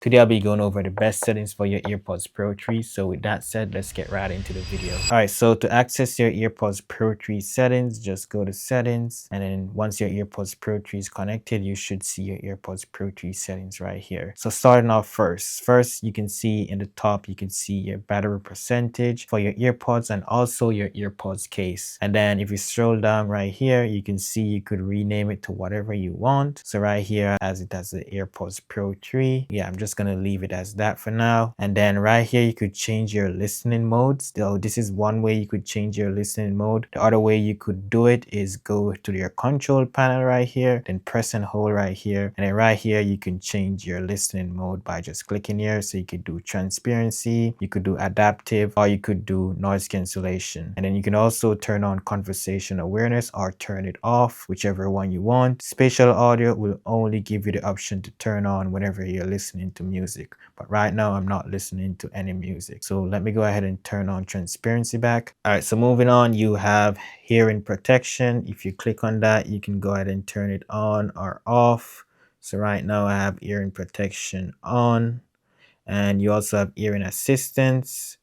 Today I'll be going over the best settings for your AirPods Pro 3. So with that said, let's get right into the video. Alright, so to access your AirPods Pro 3 settings, just go to settings, and then once your AirPods Pro 3 is connected, you should see your AirPods Pro 3 settings right here. So starting off first you can see in the top, you can see your battery percentage for your AirPods and also your AirPods case. And then if you scroll down right here, you can see you could rename it to whatever you want. So right here, as it has the AirPods Pro 3, yeah, I'm just gonna leave it as that for now. And then right here you could change your listening modes. So this is one way you could change your listening mode. The other way you could do it is go to your control panel right here, then press and hold right here, and then right here you can change your listening mode by just clicking here. So you could do transparency, you could do adaptive, or you could do noise cancellation. And then you can also turn on conversation awareness or turn it off, whichever one you want. Spatial audio will only give you the option to turn on whenever you're listening to music, but right now I'm not listening to any music. So let me go ahead and turn on transparency back. All right, so moving on, you have hearing protection. If you click on that, you can go ahead and turn it on or off. So right now I have hearing protection on, and you also have hearing assistance.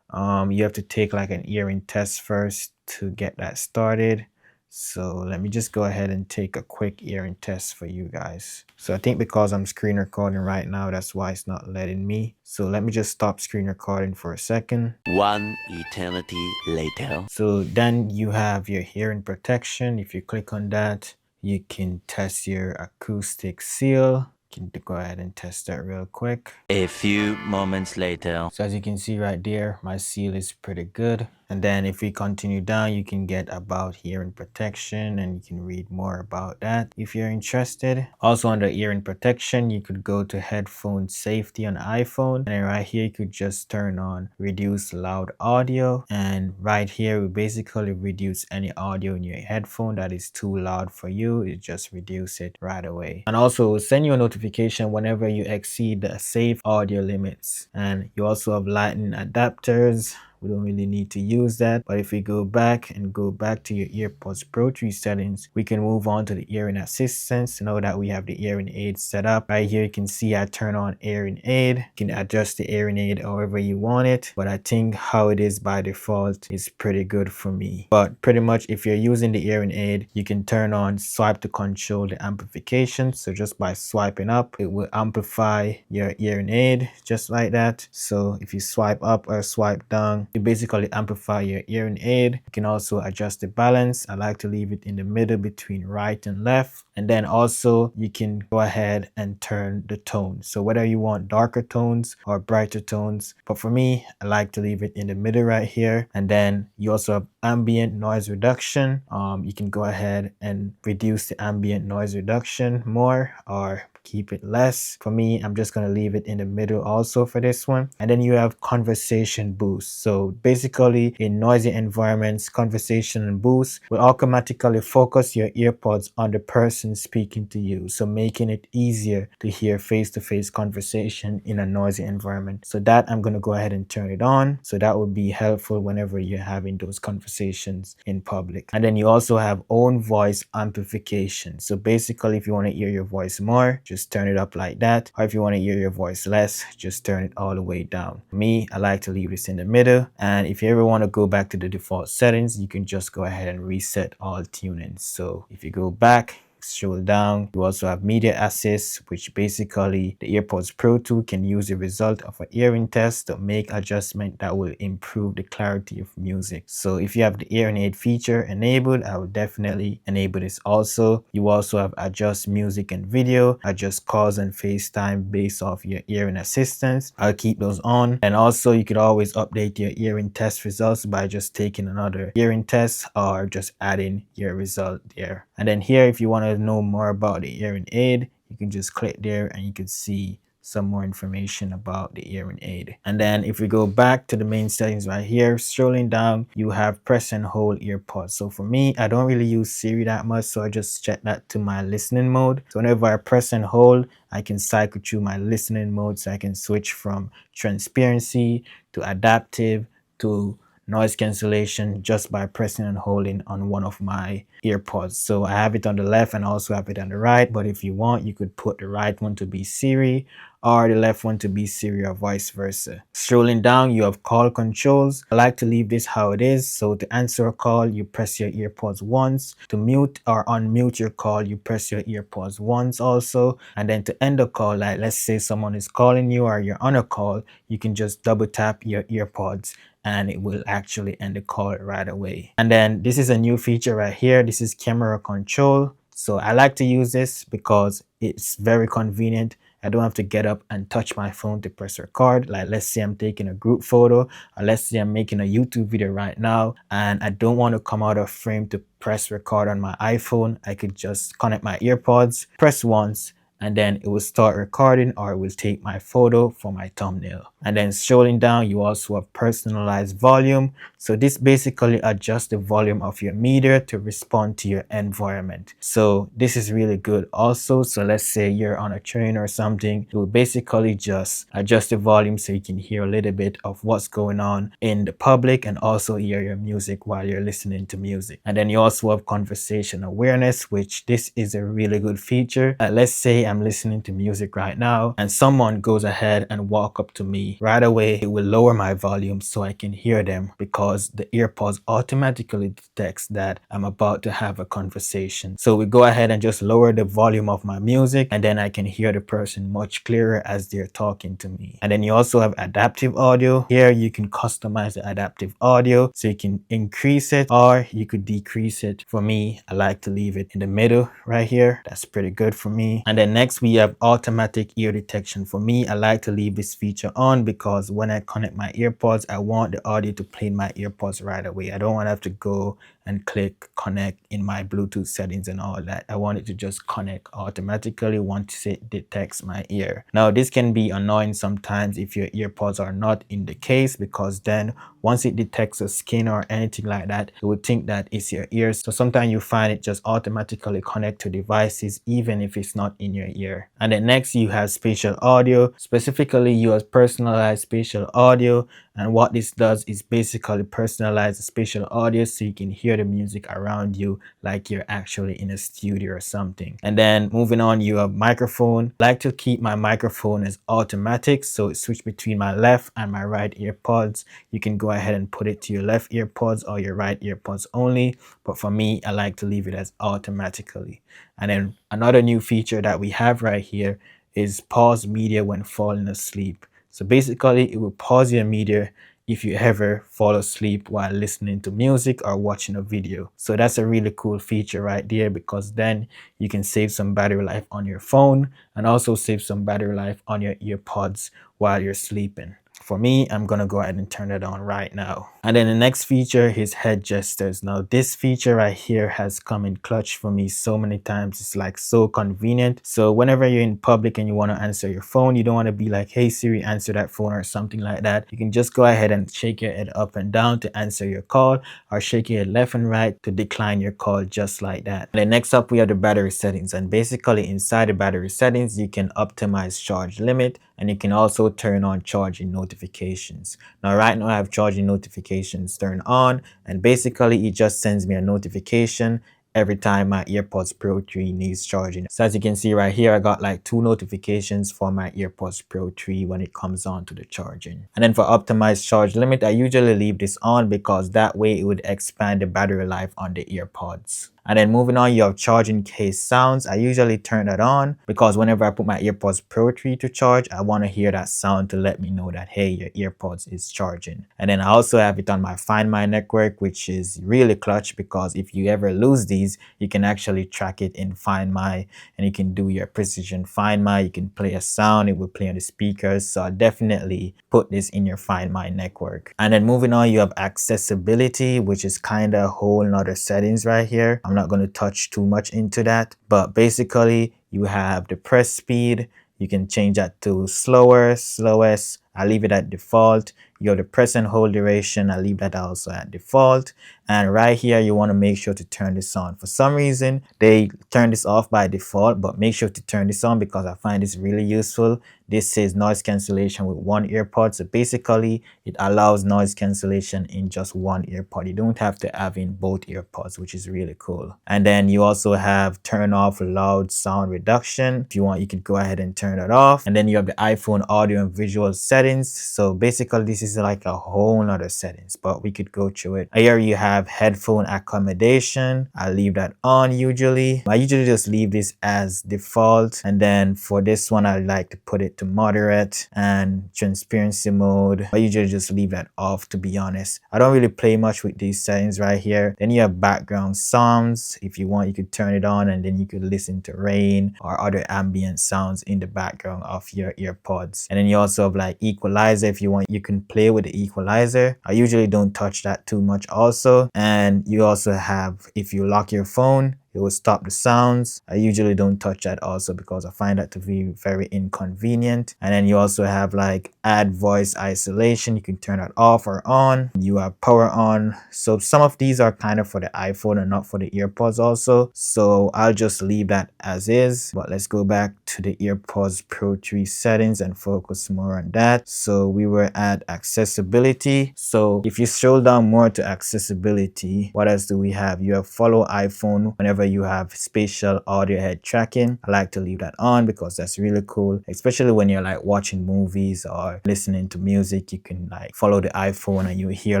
You have to take like an hearing test first to get that started. So let me just go ahead and take a quick hearing test for you guys. So I think because I'm screen recording right now, that's why it's not letting me. So let me just stop screen recording for a second. One eternity later. So then you have your hearing protection. If you click on that, you can test your acoustic seal. Can go ahead and test that real quick. A few moments later. So as you can see right there, my seal is pretty good. And then if we continue down, you can get about hearing protection, and you can read more about that if you're interested. Also under hearing protection, you could go to Headphone Safety on iPhone, and then right here you could just turn on reduce loud audio, and right here we basically reduce any audio in your headphone that is too loud for you. It just reduce it right away. And also send you a notification whenever you exceed the safe audio limits. And you also have lightning adapters. We don't really need to use that, but if we go back to your AirPods Pro 3 settings, we can move on to the hearing assistance. Now that we have the hearing aid set up right here, you can see I turn on hearing aid. You can adjust the hearing aid however you want it, but I think how it is by default is pretty good for me. But pretty much if you're using the hearing aid, you can turn on swipe to control the amplification. So just by swiping up, it will amplify your hearing aid just like that. So if you swipe up or swipe down, you basically amplify your hearing aid. You can also adjust the balance. I like to leave it in the middle between right and left. And then also you can go ahead and turn the tone. So whether you want darker tones or brighter tones, but for me, I like to leave it in the middle right here. And then you also have ambient noise reduction. You can go ahead and reduce the ambient noise reduction more or keep it less. For me, I'm just going to leave it in the middle also for this one. And then you have conversation boost. So basically in noisy environments, conversation boost will automatically focus your earpods on the person speaking to you, so making it easier to hear face-to-face conversation in a noisy environment. So that I'm going to go ahead and turn it on. So that would be helpful whenever you're having those conversations in public. And then you also have own voice amplification. So basically if you want to hear your voice more, just turn it up like that, or if you want to hear your voice less, just turn it all the way down. For me, I like to leave this in the middle, and if you ever want to go back to the default settings, you can just go ahead and reset all tunings. So if you go back, scroll down, you also have media assist, which basically the AirPods Pro 2 can use the result of a hearing test to make adjustment that will improve the clarity of music. So if you have the hearing aid feature enabled, I would definitely enable this also. You also have adjust music and video, adjust calls and FaceTime based off your hearing assistance. I'll keep those on. And also you could always update your hearing test results by just taking another hearing test or just adding your result there. And then here, if you want to know more about the hearing aid, you can just click there and you can see some more information about the hearing aid. And then if we go back to the main settings right here, scrolling down, you have press and hold earpods. So for me, I don't really use Siri that much, so I just set that to my listening mode. So whenever I press and hold, I can cycle through my listening mode, so I can switch from transparency to adaptive to noise cancellation just by pressing and holding on one of my earpods. So I have it on the left and also have it on the right, but if you want, you could put the right one to be Siri or the left one to be Siri or vice versa. Scrolling down, you have call controls. I like to leave this how it is. So to answer a call, you press your earpods once. To mute or unmute your call, you press your earpods once also. And then to end a call, like let's say someone is calling you or you're on a call, you can just double tap your earpods and it will actually end the call right away. And then this is a new feature right here. This is camera control. So I like to use this because it's very convenient. I don't have to get up and touch my phone to press record. Like let's say I'm taking a group photo, or let's say I'm making a YouTube video right now and I don't want to come out of frame to press record on my iPhone. I could just connect my earpods, press once, and then it will start recording or it will take my photo for my thumbnail. And then scrolling down, you also have personalized volume. So this basically adjusts the volume of your meter to respond to your environment. So this is really good also. So let's say you're on a train or something, it will basically just adjust the volume so you can hear a little bit of what's going on in the public and also hear your music while you're listening to music. And then you also have conversation awareness, which this is a really good feature. Let's say I'm listening to music right now and someone goes ahead and walk up to me right away, it will lower my volume so I can hear them because the earpods automatically detects that I'm about to have a conversation. So we go ahead and just lower the volume of my music and then I can hear the person much clearer as they're talking to me. And then you also have adaptive audio. Here you can customize the adaptive audio so you can increase it or you could decrease it. For me, I like to leave it in the middle right here. That's pretty good for me. And then next we have automatic ear detection. For me, I like to leave this feature on because when I connect my earpods, I want the audio to play in my earpods right away. I don't want to have to go and click connect in my Bluetooth settings and all that. I want it to just connect automatically once it detects my ear. Now this can be annoying sometimes if your earpods are not in the case because then once it detects a skin or anything like that, it would think that it's your ears. So sometimes you find it just automatically connect to devices even if it's not in your ear. And then next you have spatial audio. Specifically you have personalized spatial audio, and what this does is basically personalize the spatial audio so you can hear the music around you like you're actually in a studio or something. And then moving on, you have microphone. I like to keep my microphone as automatic, so it switch between my left and my right earpods. You can go ahead and put it to your left earpods or your right earpods only, but for me I like to leave it as automatically. And then another new feature that we have right here is pause media when falling asleep. So basically it will pause your media if you ever fall asleep while listening to music or watching a video. So that's a really cool feature right there because then you can save some battery life on your phone and also save some battery life on your earpods while you're sleeping. For me, I'm gonna go ahead and turn it on right now. And then the next feature is head gestures. Now this feature right here has come in clutch for me so many times. It's like so convenient. So whenever you're in public and you want to answer your phone, you don't want to be like, hey Siri, answer that phone or something like that. You can just go ahead and shake your head up and down to answer your call or shake your head left and right to decline your call just like that. And then next up we have the battery settings, and basically inside the battery settings you can optimize charge limit and you can also turn on charging notifications. Now right now I have charging notifications turned on, and basically it just sends me a notification every time my AirPods Pro 3 needs charging. So as you can see right here, I got like 2 notifications for my AirPods Pro 3 when it comes on to the charging. And then for optimized charge limit, I usually leave this on because that way it would expand the battery life on the AirPods. And then moving on, you have charging case sounds. I usually turn that on because whenever I put my AirPods Pro 3 to charge, I want to hear that sound to let me know that, hey, your AirPods is charging. And then I also have it on my Find My network, which is really clutch because if you ever lose these, you can actually track it in Find My and you can do your precision Find My. You can play a sound, it will play on the speakers. So I definitely put this in your Find My network. And then moving on, you have accessibility, which is kind of a whole nother settings right here. I'm not going to touch too much into that, but basically you have the press speed. You can change that to slower, slowest. I leave it at default. You have the press and hold duration. I leave that also at default. And right here, you want to make sure to turn this on. For some reason, they turn this off by default, but make sure to turn this on because I find this really useful. This says noise cancellation with one earpod. So basically, it allows noise cancellation in just one earpod. You don't have to have in both earpods, which is really cool. And then you also have turn off loud sound reduction. If you want, you could go ahead and turn it off. And then you have the iPhone audio and visual settings. So basically, this is like a whole nother settings, but we could go through it. Here you have headphone accommodation. I leave that on usually. I usually just leave this as default. And then for this one, I like to put it to moderate and transparency mode. I usually just leave that off, to be honest. I don't really play much with these settings right here. Then you have background sounds. If you want, you could turn it on and then you could listen to rain or other ambient sounds in the background of your earpods. And then you also have like equalizer. If you want, you can play with the equalizer. I usually don't touch that too much also. And you also have, if you lock your phone, it will stop the sounds. I usually don't touch that also because I find that to be very inconvenient. And then you also have like add voice isolation. You can turn that off or on. You have power on. So some of these are kind of for the iPhone and not for the earpods also. So I'll just leave that as is. But let's go back to the AirPods Pro 3 settings and focus more on that. So we were at accessibility. So if you scroll down more to accessibility, what else do we have? You have follow iPhone whenever you have spatial audio head tracking. I like to leave that on because that's really cool, especially when you're like watching movies or listening to music. You can like follow the iPhone and you hear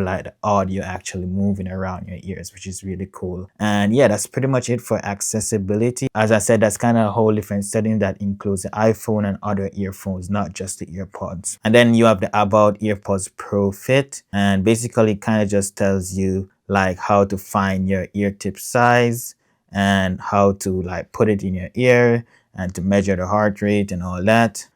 like the audio actually moving around your ears, which is really cool. And yeah, that's pretty much it for accessibility. As I said, that's kind of a whole different setting that includes the iPhone and other earphones, not just the earpods. And then you have the About AirPods Pro Fit, and basically kind of just tells you like how to find your ear tip size and how to like put it in your ear and to measure the heart rate and all that.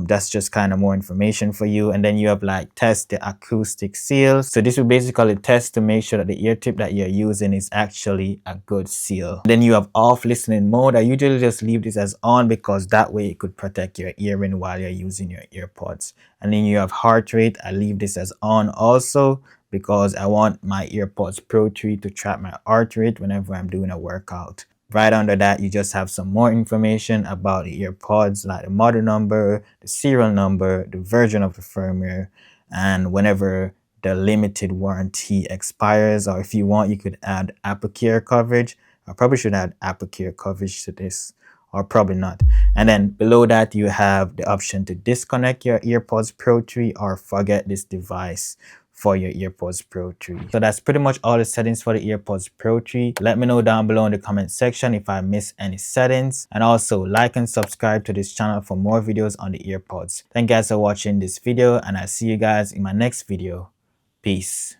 That's just kind of more information for you. And then you have like test the acoustic seal. So this will basically test to make sure that the ear tip that you're using is actually a good seal. Then you have off listening mode. I usually just leave this as on because that way it could protect your hearing while you're using your earpods. And then you have heart rate. I leave this as on also because I want my AirPods Pro 3 to track my heart rate whenever I'm doing a workout. Right under that, you just have some more information about the earpods, like the model number, the serial number, the version of the firmware, and whenever the limited warranty expires, or if you want, you could add Apple Care coverage. I probably should add Apple Care coverage to this, or probably not. And then below that, you have the option to disconnect your AirPods Pro 3 or forget this device for your AirPods Pro 3. So that's pretty much all the settings for the AirPods Pro 3. Let me know down below in the comment section if I missed any settings. And also like and subscribe to this channel for more videos on the AirPods. Thank you guys for watching this video and I'll see you guys in my next video. Peace.